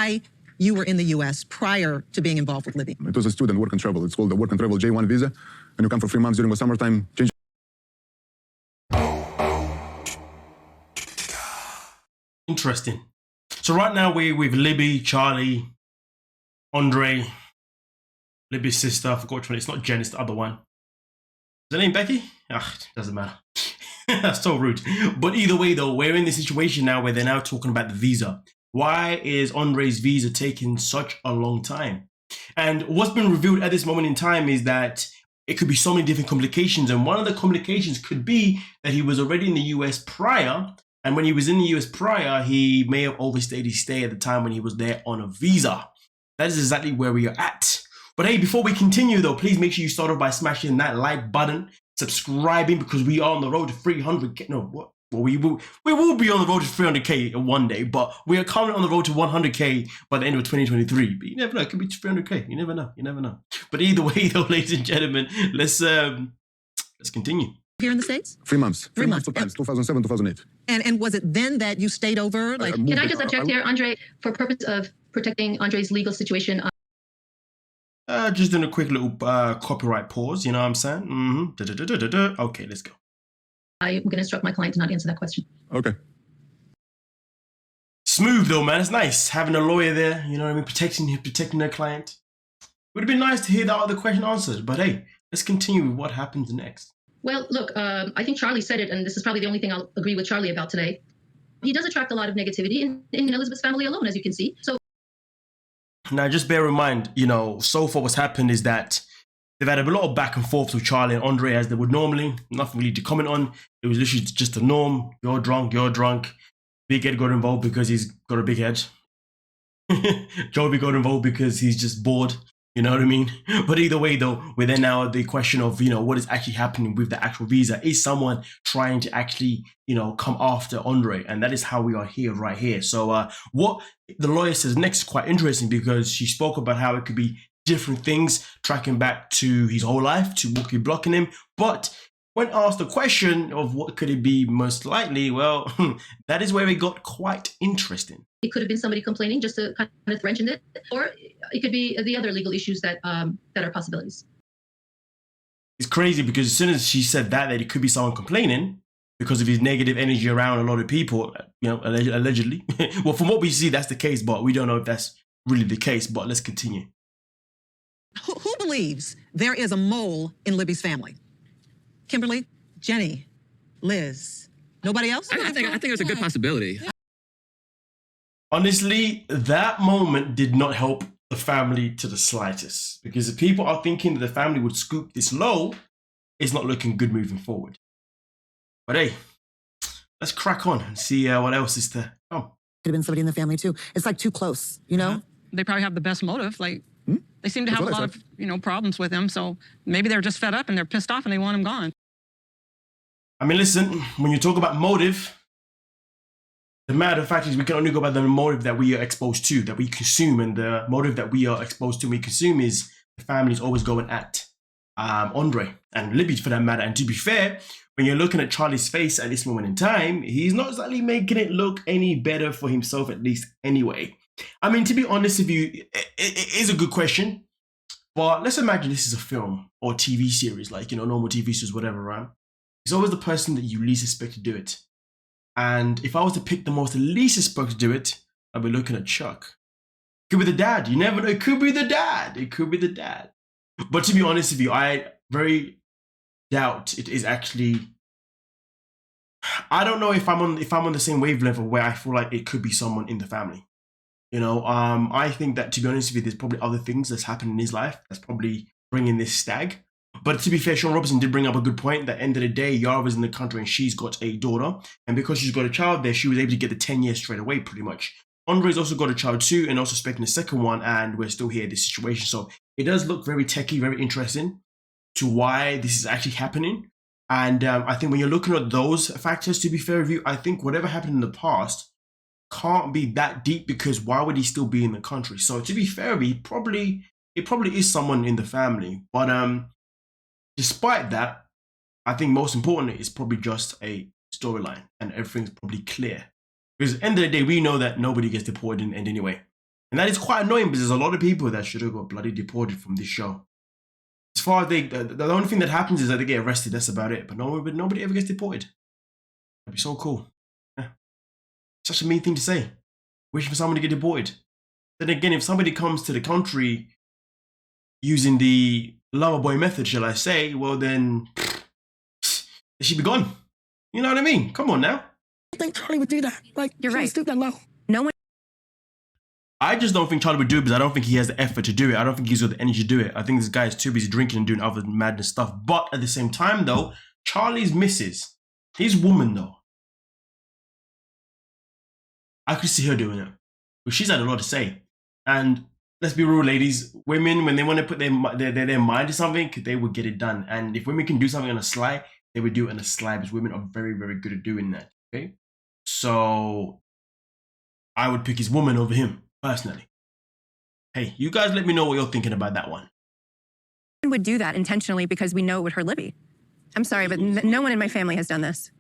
why you were in the U.S. prior to being involved with Libby. It was a student work and travel. It's called the work and travel J1 visa, and you come for 3 months during the summertime. Change. Interesting. So right now we're with Libby, Charlie, Andrei, Libby's sister. I forgot which one. It's not Jen, it's the other one. Is her name Becky? Doesn't matter. That's so rude. But either way though, we're in this situation now where they're now talking about the visa. Why is Andrei's visa taking such a long time? And what's been revealed at this moment in time is that it could be so many different complications. And one of the complications could be that he was already in the US prior. And when he was in the US prior, he may have overstayed his stay at the time when he was there on a visa. That is exactly where we are at. But hey, before we continue though, please make sure you start off by smashing that like button, subscribing, because we are on the road to 300K. No, what? Well, we will be on the road to 300K one day, but we are currently on the road to 100K by the end of 2023. But you never know, it could be 300K. You never know. You never know. But either way though, ladies and gentlemen, let's continue. Here in the States? 3 months. 3 months. 2 times, 2007, 2008. And was it then that you stayed over? Like, can I just object here, Andrei, for purpose of protecting Andrei's legal situation? Just doing a quick little copyright pause, you know what I'm saying? Okay, let's go. I'm going to instruct my client to not answer that question. Okay. Smooth though, man. It's nice having a lawyer there, you know what I mean, protecting their client. Would have been nice to hear that other question answered, but hey, let's continue with what happens next. Well, look, I think Charlie said it, and this is probably the only thing I'll agree with Charlie about today. He does attract a lot of negativity in Elizabeth's family alone, as you can see. So now, just bear in mind, you know, so far what's happened is that they've had a lot of back and forth with Charlie and Andrei as they would normally. Nothing really to comment on. It was literally just a norm. You're drunk, you're drunk. Big Ed got involved because he's got a big head. Joby got involved because he's just bored. You know what I mean? But either way though, we're then now at the question of, you know, what is actually happening with the actual visa. Is someone trying to actually, you know, come after Andrei? And that is how we are here right here. So what the lawyer says next is quite interesting, because she spoke about how it could be different things tracking back to his whole life, to what could be blocking him. But when asked the question of what could it be most likely, well, that is where it got quite interesting. it could have been somebody complaining just to kind of wrench in it, or it could be the other legal issues that that are possibilities. It's crazy because as soon as she said that it could be someone complaining because of his negative energy around a lot of people, you know, allegedly. Well, from what we see, that's the case, but we don't know if that's really the case. But let's continue. Who believes there is a mole in Libby's family? Kimberly, Jenny, Liz. Nobody else? I think there's a good possibility. Honestly, that moment did not help the family to the slightest, because if people are thinking that the family would scoop this low, it's not looking good moving forward. But hey, let's crack on and see what else is to come. Could have been somebody in the family too. It's like too close, you know? They probably have the best motive. Like, they seem to have a lot of, problems with him. So maybe they're just fed up and they're pissed off and they want him gone. I mean, listen, when you talk about motive, the matter of fact is we can only go by the motive that we are exposed to, that we consume, and the motive that we are exposed to and we consume is the family is always going at Andrei and Libby for that matter. And to be fair, when you're looking at Charlie's face at this moment in time, he's not exactly making it look any better for himself, at least anyway. I mean, to be honest with you, it is a good question, but let's imagine this is a film or TV series, like, normal TV series, whatever, right? It's always the person that you least expect to do it. And if I was to pick the most least expect to do it, I'd be looking at Chuck. Could be the dad. You never know. It could be the dad. It could be the dad. But to be honest with you, I very doubt it is actually. I don't know if I'm on the same wavelength of where I feel like it could be someone in the family. I think that, to be honest with you, there's probably other things that's happened in his life that's probably bringing this stag. But to be fair, Sean Robertson did bring up a good point. That end of the day, Yara's in the country and she's got a daughter. And because she's got a child there, she was able to get the 10 years straight away, pretty much. Andrei's also got a child too, and also expecting a second one, and we're still here in this situation. So it does look very techie, very interesting to why this is actually happening. And I think when you're looking at those factors, to be fair with you, I think whatever happened in the past can't be that deep, because why would he still be in the country? So to be fair with you, it probably is someone in the family. But despite that, I think most importantly, it's probably just a storyline and everything's probably clear. Because at the end of the day, we know that nobody gets deported in the end anyway. And that is quite annoying because there's a lot of people that should have got bloody deported from this show. As far as the only thing that happens is that they get arrested, that's about it. But nobody ever gets deported. That'd be so cool. Yeah. Such a mean thing to say. Wishing for someone to get deported. Then again, if somebody comes to the country using the lover boy method, shall I say, well then, they should be gone. You know what I mean? Come on now. I think Charlie would do that. Like, you're right. Stoop that low. No one. I just don't think Charlie would do it because I don't think he has the effort to do it. I don't think he's got the energy to do it. I think this guy is too busy drinking and doing other madness stuff. But at the same time, though, Charlie's missus, his woman, though, I could see her doing it. But she's had a lot to say. And let's be real, ladies. Women, when they want to put their mind to something, they would get it done. And if women can do something on a sly, they would do it on a sly because women are very, very good at doing that. Okay? So I would pick his woman over him, personally. Hey, you guys let me know what you're thinking about that one. Would do that intentionally because we know it would hurt Libby. I'm sorry, but no one in my family has done this.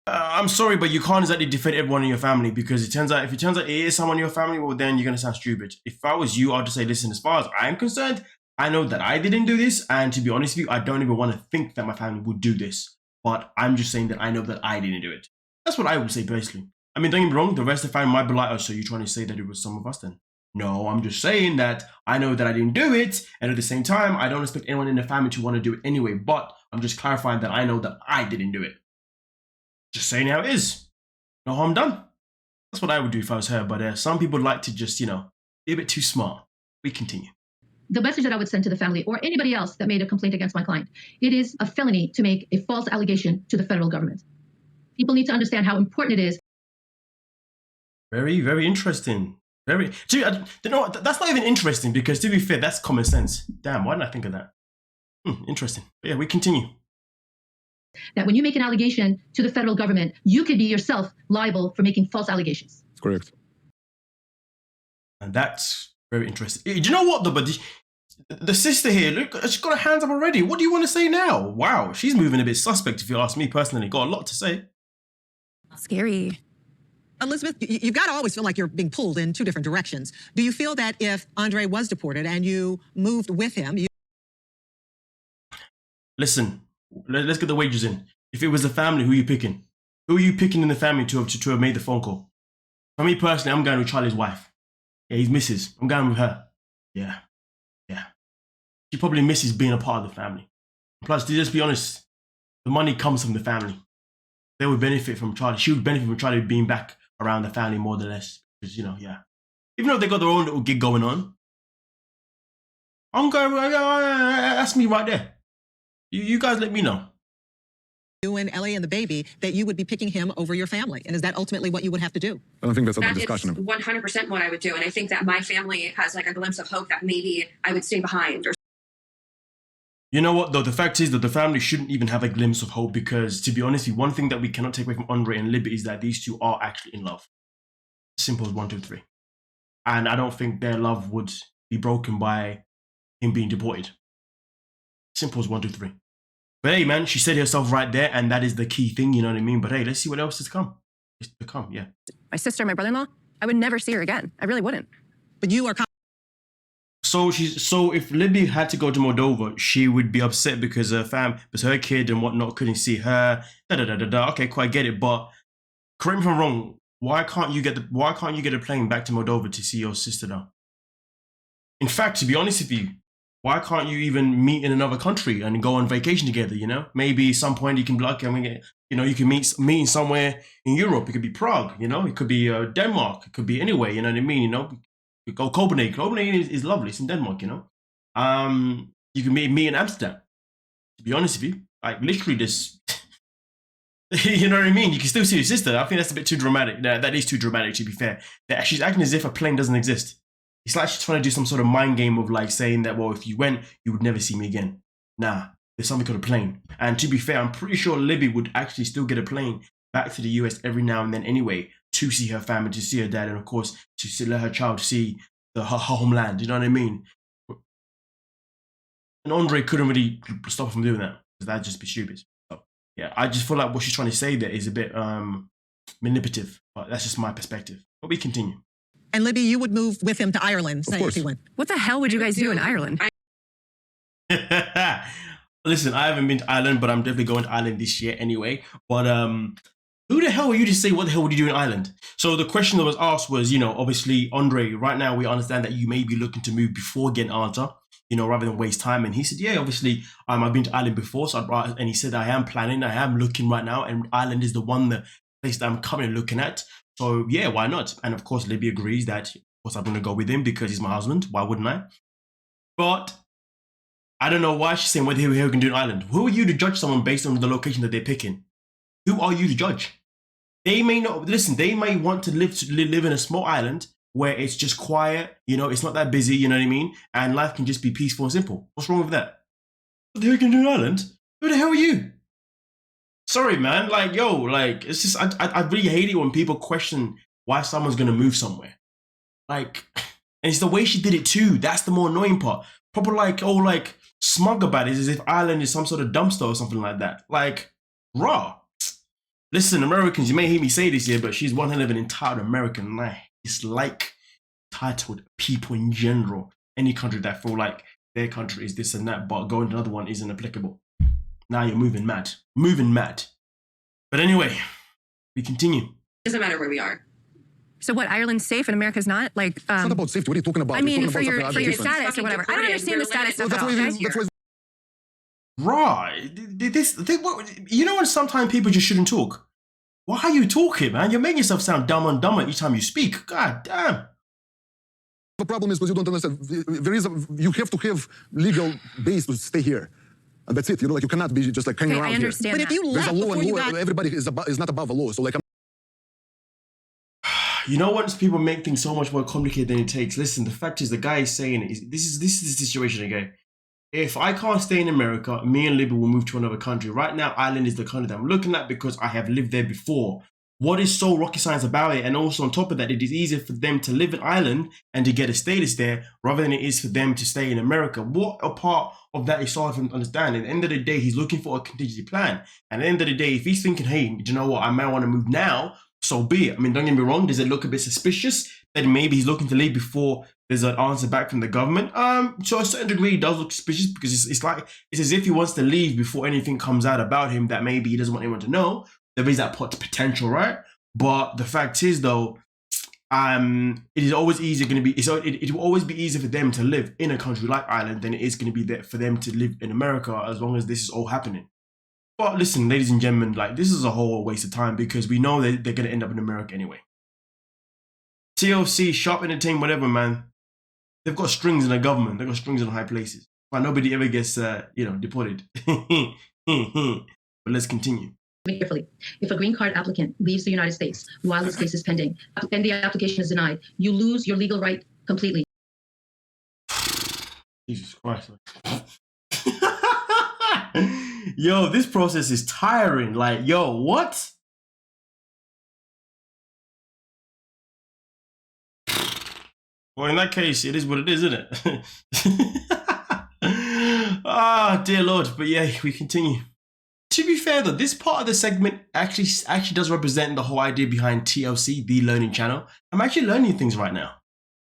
I'm sorry, but you can't exactly defend everyone in your family because if it turns out it is someone in your family, well, then you're going to sound stupid. If I was you, I'd just say, listen, as far as I'm concerned, I know that I didn't do this. And to be honest with you, I don't even want to think that my family would do this. But I'm just saying that I know that I didn't do it. That's what I would say, basically. I mean, don't get me wrong, the rest of the family might be like, oh, so you're trying to say that it was some of us then? No, I'm just saying that I know that I didn't do it. And at the same time, I don't expect anyone in the family to want to do it anyway. But I'm just clarifying that I know that I didn't do it. Just saying how it is. No harm done. That's what I would do if I was her. But some people like to just, be a bit too smart. We continue. The message that I would send to the family or anybody else that made a complaint against my client, it is a felony to make a false allegation to the federal government. People need to understand how important it is. Very, very interesting. That's not even interesting because to be fair, that's common sense. Damn, why didn't I think of that? Interesting. But yeah, we continue. That when you make an allegation to the federal government, you could be yourself liable for making false allegations. That's correct. And that's very interesting. Do you know what though? But the sister here, look, she's got her hands up already. What do you want to say now? Wow, she's moving a bit suspect if you ask me personally. Got a lot to say. Scary. Elizabeth, you've got to always feel like you're being pulled in two different directions. Do you feel that if Andrei was deported and you moved with him, Listen, let's get the wages in. If it was a family, who are you picking? Who are you picking in the family to have made the phone call? For me personally, I'm going with Charlie's wife. Yeah, his missus. I'm going with her. Yeah. She probably misses being a part of the family. Plus, to just be honest, the money comes from the family. They would benefit from Charlie. She would benefit from Charlie being back around the family more than less. Because, yeah. Even though they got their own little gig going on, I'm going, that's me right there. You guys let me know. You and Ellie and the baby, that you would be picking him over your family. And is that ultimately what you would have to do? I don't think that's up to That is discussion. 100% what I would do. And I think that my family has like a glimpse of hope that maybe I would stay behind. Or You know what, though? The fact is that the family shouldn't even have a glimpse of hope because, to be honest, one thing that we cannot take away from Andrei and Libby is that these two are actually in love. Simple as 1, 2, 3. And I don't think their love would be broken by him being deported. Simple as 1, 2, 3. But hey, man, she said herself right there, and that is the key thing, you know what I mean? But hey, let's see what else is to come. It's to come, yeah. My sister, my brother-in-law, I would never see her again. I really wouldn't. But you are... So if Libby had to go to Moldova, she would be upset because her kid and whatnot couldn't see her. Okay, quite get it. But correct me if I'm wrong. Why can't you get a plane back to Moldova to see your sister now? In fact, to be honest with you, why can't you even meet in another country and go on vacation together? Maybe at some point you can be like, you can meet somewhere in Europe. It could be Prague. It could be Denmark. It could be anywhere. You know what I mean? You go Copenhagen. Copenhagen is lovely. It's in Denmark. You can meet in Amsterdam. To be honest with you, like literally this. You know what I mean? You can still see your sister. I think that's a bit too dramatic. That is too dramatic, to be fair. She's acting as if a plane doesn't exist. It's like she's trying to do some sort of mind game of like saying that, well, if you went, you would never see me again. Nah, there's something called a plane. And to be fair, I'm pretty sure Libby would actually still get a plane back to the US every now and then anyway to see her family, to see her dad, and of course, to let her child see her homeland. You know what I mean? And Andrei couldn't really stop her from doing that because that'd just be stupid. So, yeah, I just feel like what she's trying to say there is a bit manipulative, but that's just my perspective. But we continue. And Libby, you would move with him to Ireland, say, if he went. What the hell would you guys do in Ireland? Listen, I haven't been to Ireland, but I'm definitely going to Ireland this year anyway. But who the hell are you to say what the hell would you do in Ireland? So the question that was asked was, you know, obviously, Andre, right now we understand that you may be looking to move before getting an answer, you know, rather than waste time. And he said, yeah, obviously, I've been to Ireland before. And he said, I am planning, I am looking right now. And Ireland is the place that I'm currently looking at. So yeah, why not? And of course, Libby agrees that, of course, I'm going to go with him because he's my husband. Why wouldn't I? But I don't know why she's saying what the hell we can do in Ireland. Who are you to judge someone based on the location that they're picking? Who are you to judge? They may not, listen, they may want to live in a small island where it's just quiet, you know, it's not that busy, you know what I mean? And life can just be peaceful and simple. What's wrong with that? What the hell can you do in Ireland? Who the hell are you? Sorry, man. Like, yo, like, it's just, I really hate it when people question why someone's going to move somewhere. Like, and it's the way she did it too. That's the more annoying part. Proper like, oh, like, smug about it as if Ireland is some sort of dumpster or something like that. Like, raw. Listen, Americans, you may hear me say this here, but she's one hell of an entitled American, and I dislike entitled people in general. Any country that feel like their country is this and that, but going to another one isn't applicable. Now you're moving mad. Moving mad. But anyway, we continue. Doesn't matter where we are. So what, Ireland's safe and America's not? Like, It's not about safety. What are you talking about? I mean, You're for talking your about something status or whatever. I don't understand the status stuff at all. that's why Right. You know when sometimes people just shouldn't talk? Why are you talking, man? You're making yourself sound dumb and dumber each time you speak. God damn. The problem is because you don't understand. You have to have legal base to stay here. And that's it. You know, like you cannot be just like hanging around I understand But that. if you here. There's left a law before and you law. got... Everybody is not above the law. So like, You know, once people make things so much more complicated than it takes. Listen, the fact is, the guy is saying this is the situation again. If I can't stay in America, me and Libby will move to another country. Right now, Ireland is the country that I'm looking at because I have lived there before. What is so rocket science about it? And also on top of that, it is easier for them to live in Ireland and to get a status there rather than it is for them to stay in America. What a part of that is so hard for him to understand. At the end of the day, he's looking for a contingency plan. And at the end of the day, if he's thinking, hey, do you know what? I might want to move now. So be it. I mean, don't get me wrong. Does it look a bit suspicious that maybe he's looking to leave before there's an answer back from the government? To a certain degree, it does look suspicious because it's as if he wants to leave before anything comes out about him that maybe he doesn't want anyone to know. There is that potential, right? But the fact is, though, it is always easier going to be. It will always be easier for them to live in a country like Ireland than it is going to be there for them to live in America, as long as this is all happening. But listen, ladies and gentlemen, like this is a whole waste of time because we know that they're going to end up in America anyway. TLC, Sharp Entertainment, whatever, man. They've got strings in the government. They've got strings in high places. But nobody ever gets, deported. But let's continue. Carefully. If a green card applicant leaves the United States while this case is pending and the application is denied, you lose your legal right completely. Jesus Christ. Yo, this process is tiring. Like, yo, what? Well, in that case, it is what it is, isn't it? Ah, dear Lord. But yeah, we continue. To be fair though, this part of the segment actually does represent the whole idea behind TLC, the learning channel. I'm actually learning things right now.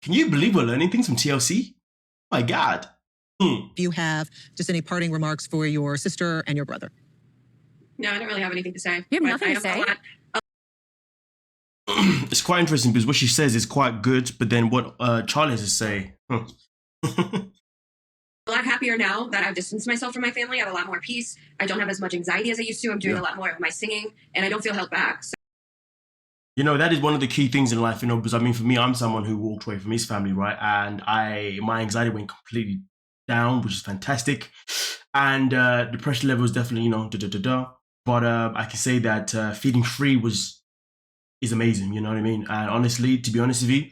Can you believe we're learning things from TLC? My God. Do you have just any parting remarks for your sister and your brother? No, I don't really have anything to say. You have nothing to say? It's quite interesting because what she says is quite good, but then what Charlie has to say. A lot happier now that I've distanced myself from my family. I have a lot more peace. I don't have as much anxiety as I used to. I'm doing a lot more of my singing, and I don't feel held back. So. You know, that is one of the key things in life, you know, because I mean, for me, I'm someone who walked away from his family, right? And my anxiety went completely down, which is fantastic. And the pressure level is definitely, you know, But I can say that feeling free is amazing, you know what I mean? And honestly, to be honest with you,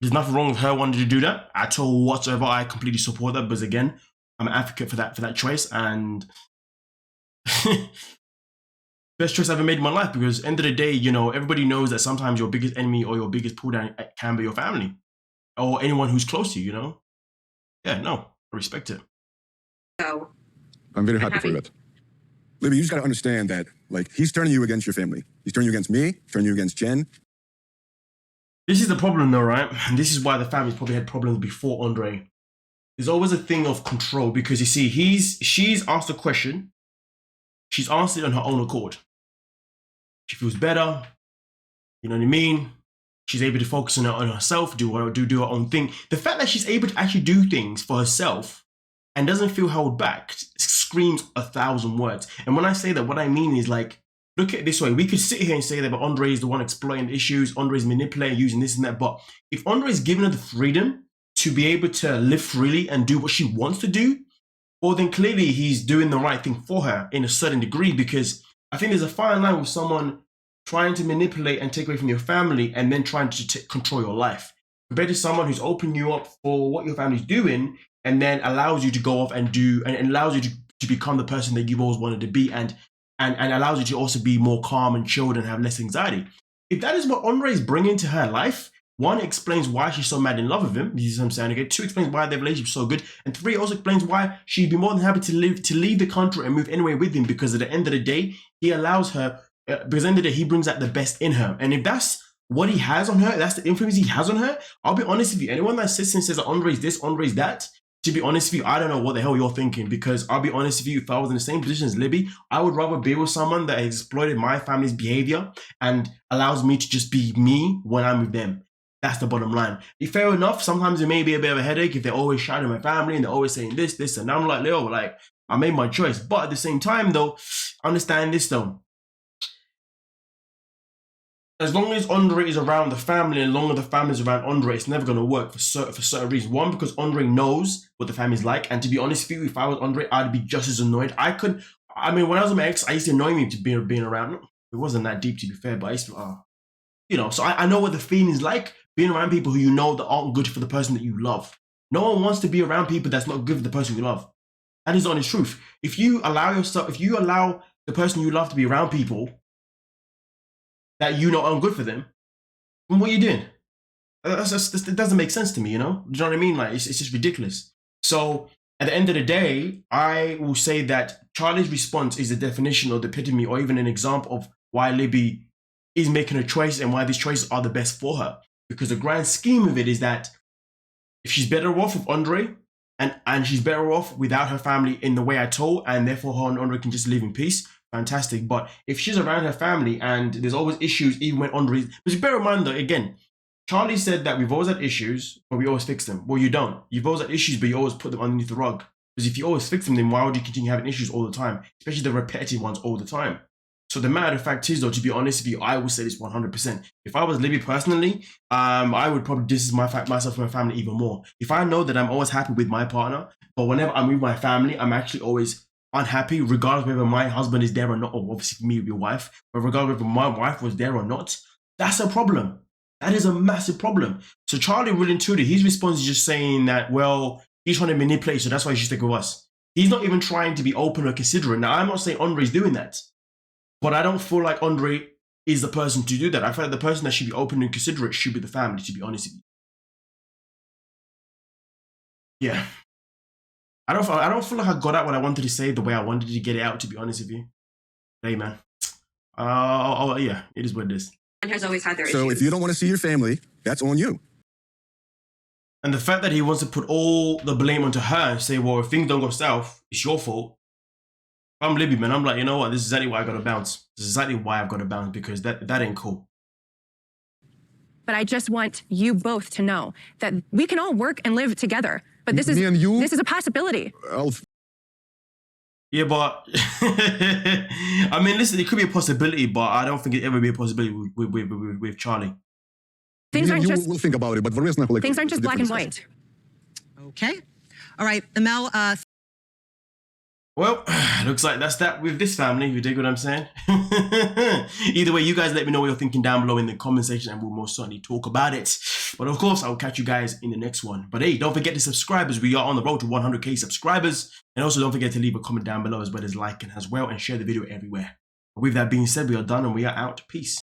there's nothing wrong with her wanting to do that at all whatsoever. I completely support that because again, I'm an advocate for that choice and best choice I've ever made in my life because at the end of the day, you know, everybody knows that sometimes your biggest enemy or your biggest pull down can be your family or anyone who's close to you, you know? Yeah, no, I respect it. So I'm very happy for that. Libby, you just got to understand that, like, he's turning you against your family. He's turning you against me, turning you against Jen. This is the problem though, right? And this is why the family's probably had problems before Andrei. There's always a thing of control because you see, she's asked a question. She's answered on her own accord. She feels better. You know what I mean? She's able to focus on herself, do her own thing. The fact that she's able to actually do things for herself and doesn't feel held back screams 1,000 words. And when I say that, what I mean is like, look at it this way. We could sit here and say that, but Andrei is the one exploiting the issues. Andrei is manipulating, using this and that. But if Andrei is giving her the freedom to be able to live freely and do what she wants to do, well, then clearly he's doing the right thing for her in a certain degree, because I think there's a fine line with someone trying to manipulate and take away from your family and then trying to control your life, compared to someone who's opening you up for what your family's doing and then allows you to go off and do, and allows you to become the person that you've always wanted to be, and allows you to also be more calm and chilled and have less anxiety. If that is what Andrei is bringing to her life, one, explains why she's so mad in love with him. You see what I'm saying? Okay. Two, explains why their relationship's so good. And three, also explains why she'd be more than happy to leave the country and move anywhere with him, because at the end of the day, he allows her, because at the end of the day, he brings out the best in her. And if that's what he has on her, that's the influence he has on her, I'll be honest with you, anyone that sits and says that Andrei's this, Andrei's that, to be honest with you, I don't know what the hell you're thinking, because I'll be honest with you, if I was in the same position as Libby, I would rather be with someone that exploited my family's behavior and allows me to just be me when I'm with them. That's the bottom line. Fair enough, sometimes it may be a bit of a headache if they're always shouting at my family and they're always saying this, and I'm like, Leo, like, I made my choice. But at the same time, though, understand this, though. As long as Andrei is around the family and as long as the family is around Andrei, it's never going to work for certain reasons. One, because Andrei knows what the family's like. And to be honest with you, if I was Andrei, I'd be just as annoyed. When I was with my ex, I used to annoy me to being around. It wasn't that deep, to be fair, but I used to, so I know what the feeling is like, being around people who you know that aren't good for the person that you love. No one wants to be around people that's not good for the person you love. That is the honest truth. If you allow the person you love to be around people that you know aren't good for them, then what are you doing? It doesn't make sense to me, you know? Do you know what I mean? Like, it's just ridiculous. So at the end of the day, I will say that Charlie's response is the definition or the epitome or even an example of why Libby is making a choice and why these choices are the best for her. Because the grand scheme of it is that if she's better off with Andrei and she's better off without her family in the way I told, and therefore her and Andrei can just live in peace, fantastic. But if she's around her family and there's always issues, even when Andrei, but bear in mind though, again, Charlie said that we've always had issues, but we always fix them. Well, you don't. You've always had issues, but you always put them underneath the rug. Because if you always fix them, then why would you continue having issues all the time? Especially the repetitive ones all the time. So the matter of fact is, though, to be honest with you, I would say this 100%. If I was Libby personally, I would probably distance myself from my family even more. If I know that I'm always happy with my partner, but whenever I'm with my family, I'm actually always unhappy, regardless whether my husband is there or not, or obviously me with your wife, but regardless whether my wife was there or not, that's a problem. That is a massive problem. So Charlie really intuited, his response is just saying that, well, he's trying to manipulate, so that's why he should stick with us. He's not even trying to be open or considerate. Now, I'm not saying Andrei's doing that, but I don't feel like Andrei is the person to do that. I feel like the person that should be open and considerate should be the family, to be honest with you. Yeah. I don't feel like I got out what I wanted to say the way I wanted to get it out, to be honest with you. Hey, man. Yeah, it is what it is. And has always had their So issues. if you don't want to see your family, that's on you. And the fact that he wants to put all the blame onto her and say, well, if things don't go south, it's your fault. If I'm Libby, man, I'm like, you know what? This is exactly why I got to bounce. This is exactly why I've got to bounce, because that ain't cool. But I just want you both to know that we can all work and live together. But this is this is a possibility. Yeah, but I mean, listen, it could be a possibility, but I don't think it ever be a possibility with Charlie. Things aren't just. We'll think about it, but the rest, like, things aren't just black and white. Okay. All right, Mel. Well, looks like that's that with this family. You dig what I'm saying? Either way, you guys let me know what you're thinking down below in the comment section, and we'll most certainly talk about it. But of course, I'll catch you guys in the next one. But hey, don't forget to subscribe, as we are on the road to 100k subscribers. And also don't forget to leave a comment down below, as well as like and share the video everywhere. But with that being said, we are done and we are out. Peace.